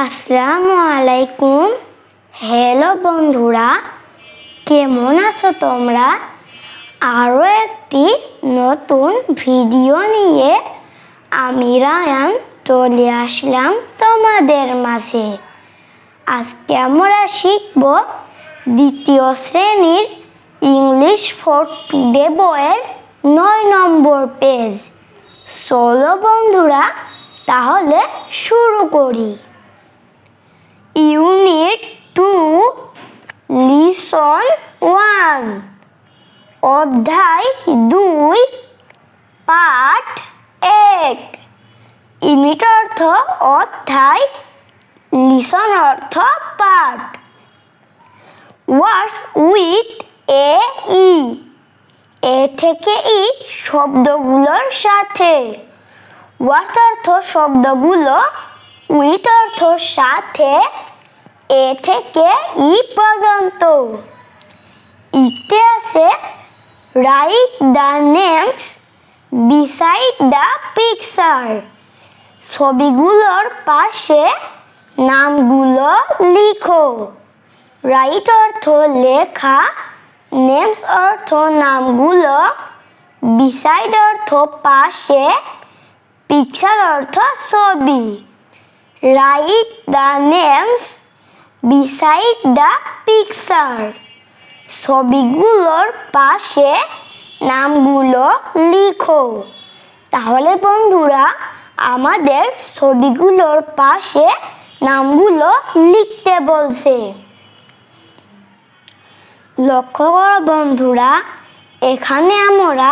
আসসালামু আলাইকুম। হ্যালো বন্ধুরা, কেমন আছো তোমরা? আরও একটি নতুন ভিডিও নিয়ে আমি রায়ান চলে আসলাম তোমাদের মাঝে। আজকে আমরা শিখব দ্বিতীয় শ্রেণীর ইংলিশ ফর টুডে বইয়ের 9 নম্বর পেজ। চলো বন্ধুরা, তাহলে শুরু করি। ইউনিট 2, লিসন 1, অধ্যায় 2, পাঠ 1। ইউনিট অর্থ অধ্যায়, লিসন অর্থ পাঠ। ওয়ার্ডস উইথ এ থেকে ই শব্দগুলোর সাথে। ওয়ার্ড অর্থ শব্দগুলো, উইথ অর্থ সাথে, এ থেকে ই পর্যন্ত। ইতে আছে write the names beside the picture. ছবিগুলোর পাশে নামগুলো লিখো। রাইট অর্থ লেখা, নেমস অর্থ নামগুলো, বিসাইড অর্থ পাশে, পিকচার অর্থ ছবি। Write the names beside the picture. ছবিগুলোর পাশে নামগুলো লিখো। তাহলে বন্ধুরা, আমাদের ছবিগুলোর পাশে নামগুলো লিখতে বলছে। লক্ষ্য করো বন্ধুরা, এখানে আমরা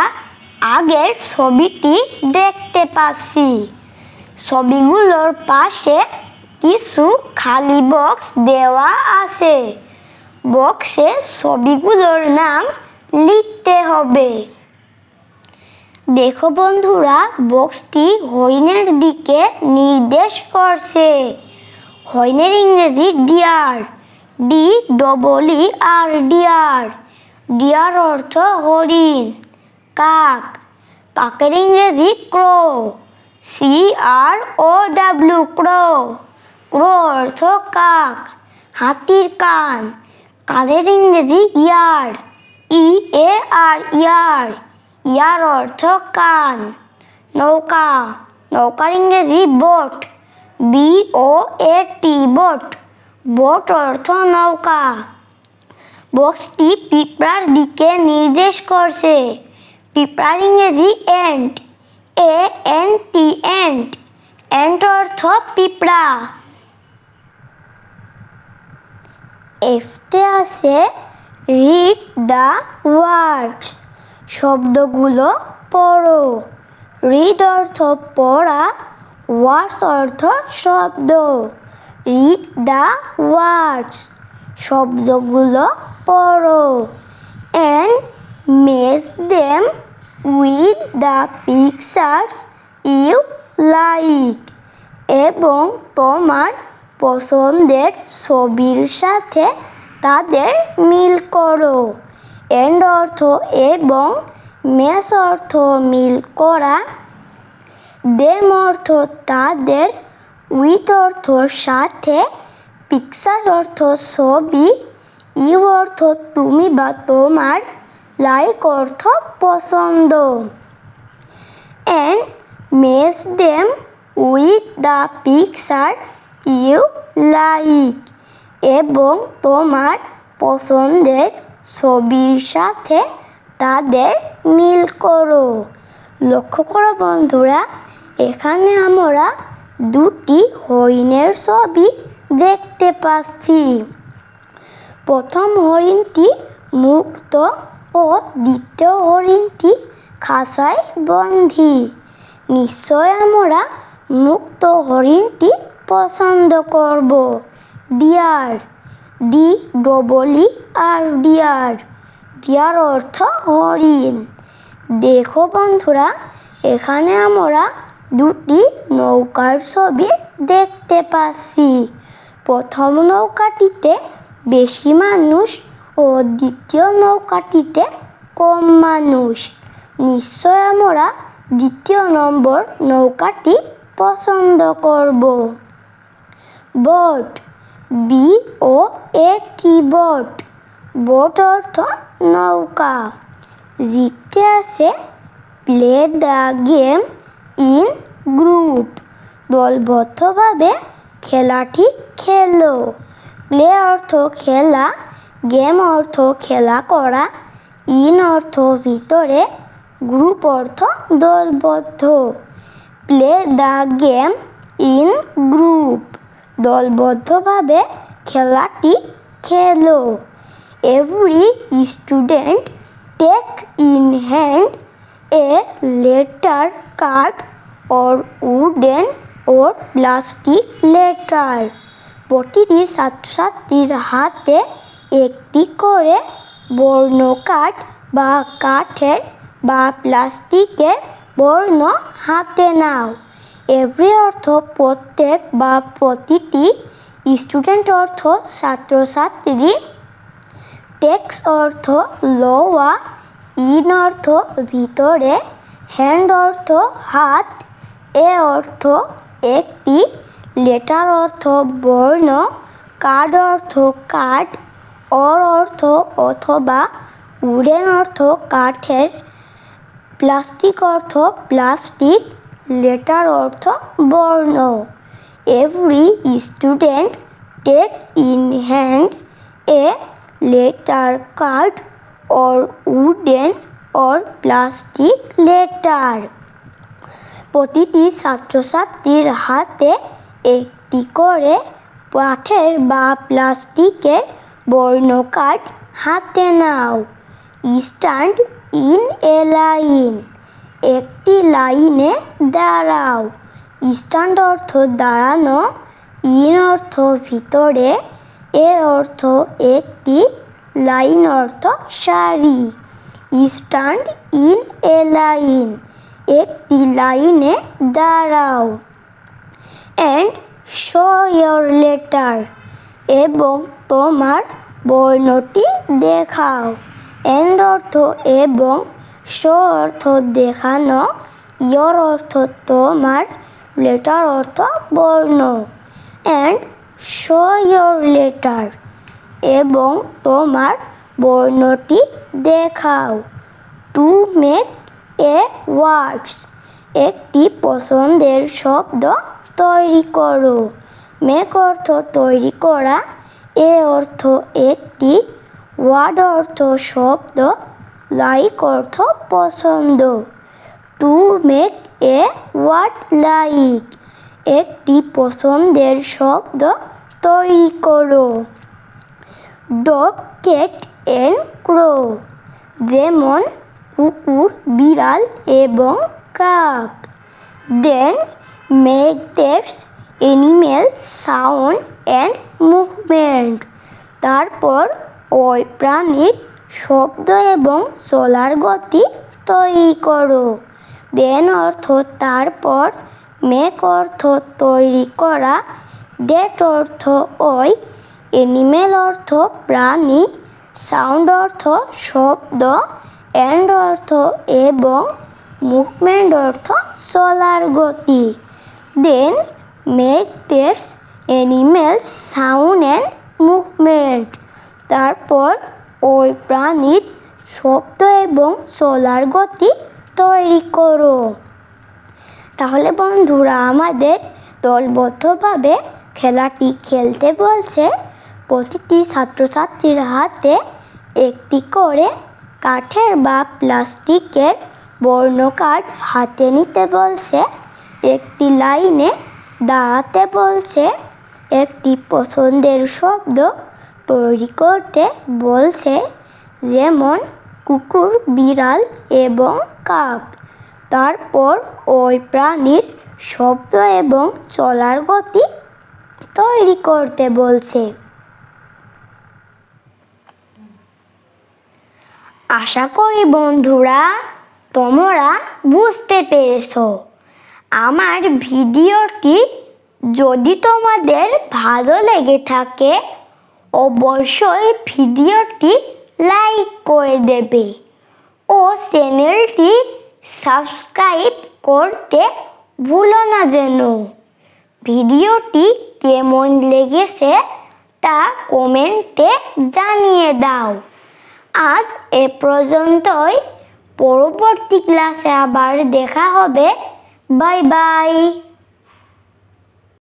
আগের ছবিটি দেখতে পাচ্ছি। ছবিগুলোর পাশে কিছু খালি বক্স দেওয়া আছে। বক্সে ছবিগুলোর নাম লিখতে হবে। দেখো বন্ধুরা, বক্সটি হরিণের দিকে নির্দেশ করছে। হরিণের ইংরেজি ডিয়ার, DEER, ডিয়ার। ডিয়ার অর্থ হরিণ। কাক, কাকের ইংরেজি ক্রো, CROW, ক্রো। ক্রো অর্থ কাক। হাতির কান, কানের ইংরেজি ইয়ার, EAR, ইয়ার। ইয়ার অর্থ কান। নৌকা, নৌকার ইংরেজি বোট, BOAT, বোট। বোট অর্থ নৌকা। বক্সটি পিঁপড়ার দিকে নির্দেশ করছে। পিঁপড়ার ইংরেজি এন্ট, ANT, এন্ট। এন্ট অর্থ পিঁপড়া। এফতে আছে রিড দ্য ওয়ার্ডস। শব্দগুলো পড়ো। রিড অর্থ পড়া, ওয়ার্ডস অর্থ শব্দ। রিড দ্য ওয়ার্ডস, শব্দগুলো পড়ো। And match them with the pictures you like. এবং তোমার পছন্দের ছবির সাথে তাদের মিল করো। এন্ড অর্থ এবং, ম্যাচ অর্থ মিল করা, দেম অর্থ তাদের, উইথ অর্থ সাথে, পিকচার অর্থ ছবি, ইউ অর্থ তুমি বা তোমার, লাইক অর্থ পছন্দ। And match them with the picture you like. এবং তোমার পছন্দের ছবির সাথে তাদের মিল করো। লক্ষ্য করো বন্ধুরা, এখানে আমরা দুটি হরিণের ছবি দেখতে পাচ্ছি। প্রথম হরিণটি মুক্ত ও দ্বিতীয় হরিণটি খাঁচায় বন্দী। নিশ্চয় আমরা মুক্ত হরিণটি পছন্দ করব। Deer, DEER, deer. ডিয়ার অর্থ হরিণ। দেখো বন্ধুরা, এখানে আমরা দুটি নৌকার ছবি দেখতে পাচ্ছি। প্রথম নৌকাটিতে বেশি মানুষ ও দ্বিতীয় নৌকাটিতে কম মানুষ। নিশ্চয় আমরা দ্বিতীয় নম্বর নৌকাটি পছন্দ করব। Boat, BOAT boat. বোট অর্থ নৌকা। জিতে আছে play the game in group, দলবদ্ধভাবে খেলাটি খেলো। প্লে অর্থ খেলা, গেম অর্থ খেলা করা, ইন অর্থ ভিতরে, গ্রুপ অর্থ দলবদ্ধ। Play the game in group, দলবদ্ধভাবে খেলাটি খেলো। Every student take in hand a letter card or wooden or plastic letter, প্রতিটি ছাত্রছাত্রীর হাতে একটি করে বর্ণ কার্ড বা কাঠের বা প্লাস্টিকের বর্ণ হাতে নাও। এভরি অর্থ প্রত্যেক বা প্রতিটি, স্টুডেন্ট অর্থ ছাত্রছাত্রী, টেক্স অর্থ লওয়া, ইন অর্থ ভিতরে, হ্যান্ড অর্থ হাত, এ অর্থ একটি, লেটার অর্থ বর্ণ, কার্ড অর্থ কাঠ, অর অর্থ অথবা, উডেন অর্থ কাঠের, প্লাস্টিক অর্থ প্লাস্টিক, লেটার অর্থ বর্ণ। Every student take in hand a letter card or wooden or plastic letter, প্রতিটি ছাত্রছাত্রীর হাতে একটি করে কাঠের বা প্লাস্টিকের বর্ণ কার্ড হাতে নাও। স্ট্যান্ড ইন এ লাইন, একটি লাইনে দাঁড়াও। স্ট্যান্ড অর্থ দাঁড়ানো, ইন অর্থ ভিতরে, এ অর্থ একটি, লাইন অর্থ সারি। স্ট্যান্ড ইন এ লাইন, একটি লাইনে দাঁড়াও। অ্যান্ড শো ইয়োর লেটার, এবং তোমার বর্ণটি দেখাও। অ্যান্ড অর্থ এবং, শো অর্থ দেখানো, ইয়োর অর্থ তোমার, লেটার অর্থ বর্ণ। অ্যান্ড শো ইয়োর লেটার, এবং তোমার বর্ণটি দেখাও। টু মেক এ ওয়ার্ডস, একটি পছন্দের শব্দ তৈরি করো। মেক অর্থ তৈরি করা, এ অর্থ একটি, ওয়ার্ড অর্থ শব্দ, লাইক অর্থ পছন্দ। To make a word like, একটি পছন্দের শব্দ তৈরি করো। ডগ, ক্যাট অ্যান্ড ক্রো, যেমন কুকুর, বিড়াল এবং কাক। Then make that's animal sound and movement, তারপর ওই প্রাণীর শব্দ এবং চলার গতি তৈরি করো। দেন অর্থ তারপর, মেক অর্থ তৈরি করা, দ্যাট অর্থ ওই, অ্যানিমেল অর্থ প্রাণী, সাউন্ড অর্থ শব্দ, অ্যান্ড অর্থ এবং, মুভমেন্ট অর্থ চলার গতি। Then make that's animals sound and movement, তারপর ওই প্রাণীর শব্দ এবং চলার গতি তৈরি করো। তাহলে বন্ধুরা, আমাদের দলবদ্ধভাবে খেলাটি খেলতে বলছে। প্রতিটি ছাত্রছাত্রীর হাতে একটি করে কাঠের বা প্লাস্টিকের বর্ণ কার্ড হাতে নিতে বলছে। একটি লাইনে দাঁড়াতে বলছে। একটি পছন্দের শব্দ তৈরি করতে বলছে, যেমন কুকুর, বিড়াল এবং কাক। তারপর ওই প্রাণীর শব্দ এবং চলার গতি তৈরি করতে বলছে। আশা করি বন্ধুরা তোমরা বুঝতে পেরেছো। আমার ভিডিওটি যদি তোমাদের ভালো লেগে থাকে অবশ্যই ভিডিওটি লাইক করে দেবে ও চ্যানেলটি সাবস্ক্রাইব করতে ভুলো না যেন। ভিডিওটি কেমন লেগেছে তা কমেন্টে জানিয়ে দাও। আজ এ পর্যন্তই। পরবর্তী ক্লাসে আবার দেখা হবে। Bye bye.